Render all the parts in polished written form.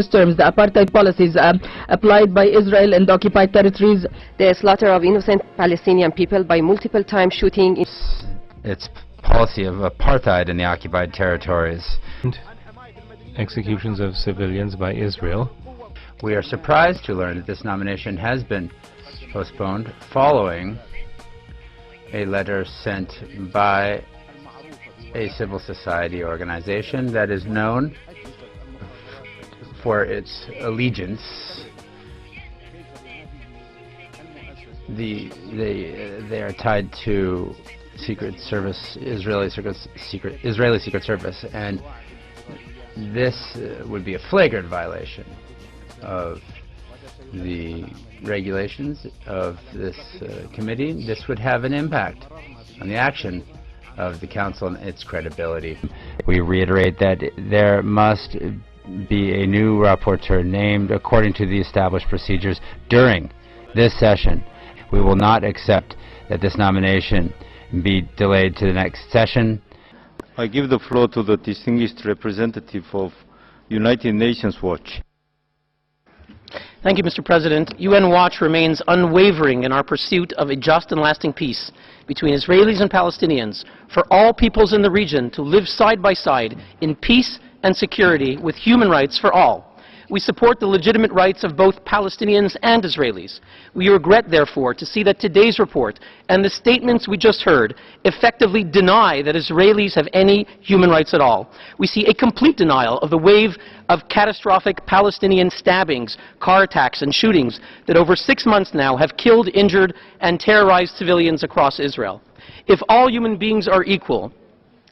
strongest terms the apartheid policies applied by Israel in the occupied territories. The slaughter of innocent Palestinian people by multiple time shooting. Its policy of apartheid in the occupied territories. Executions of civilians by Israel. We are surprised to learn that this nomination has been postponed following a letter sent by a civil society organization that is known for its allegiance. They are tied to Secret Service, Israeli Secret Service, and this would be a flagrant violation of the regulations of this committee. This would have an impact on the action of the Council and its credibility. We reiterate that there must be a new rapporteur named according to the established procedures during this session. We will not accept that this nomination be delayed to the next session. I give the floor to the distinguished representative of United Nations Watch. Thank you, Mr. President. UN Watch remains unwavering in our pursuit of a just and lasting peace between Israelis and Palestinians for all peoples in the region to live side by side in peace and security with human rights for all. We support the legitimate rights of both Palestinians and Israelis. We regret, therefore, to see that today's report and the statements we just heard effectively deny that Israelis have any human rights at all. We see a complete denial of the wave of catastrophic Palestinian stabbings, car attacks, and shootings that over 6 months now have killed, injured, and terrorized civilians across Israel. If all human beings are equal,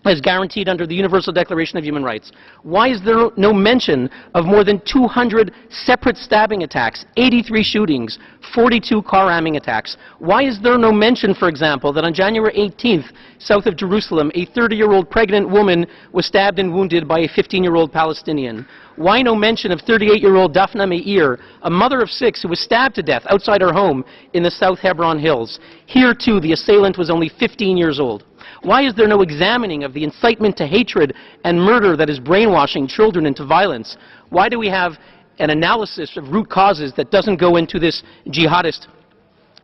as guaranteed under the Universal Declaration of Human Rights, why is there no mention of more than 200 separate stabbing attacks, 83 shootings, 42 car ramming attacks? Why is there no mention, for example, that on January 18th, south of Jerusalem, a 30-year-old pregnant woman was stabbed and wounded by a 15-year-old Palestinian? Why no mention of 38-year-old Daphna Meir, a mother of 6 who was stabbed to death outside her home in the South Hebron Hills? Here, too, the assailant was only 15 years old. Why is there no examining of the incitement to hatred and murder that is brainwashing children into violence? Why do we have an analysis of root causes that doesn't go into this jihadist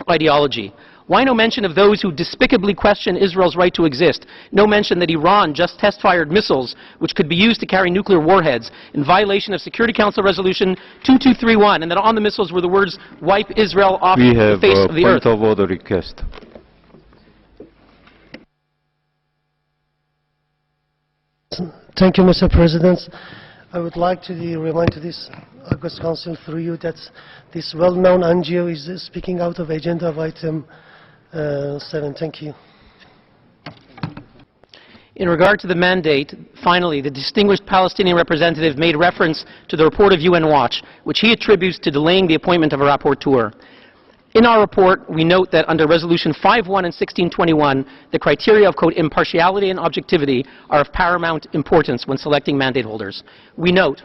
ideology? Why no mention of those who despicably question Israel's right to exist? No mention that Iran just test-fired missiles which could be used to carry nuclear warheads in violation of Security Council Resolution 2231, and that on the missiles were the words, "Wipe Israel off the face of the earth." We have a point of order request. Thank you, Mr. President. I would like to remind to this August Council through you that this well-known NGO is speaking out of agenda of item 7. Thank you. In regard to the mandate, finally, the distinguished Palestinian representative made reference to the report of UN Watch, which he attributes to delaying the appointment of a rapporteur. In our report, we note that under Resolution 5.1 and 1621, the criteria of, quote, impartiality and objectivity are of paramount importance when selecting mandate holders. We note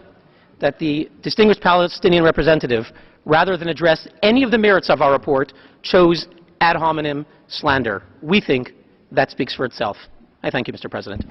that the distinguished Palestinian representative, rather than address any of the merits of our report, chose ad hominem slander. We think that speaks for itself. I thank you, Mr. President.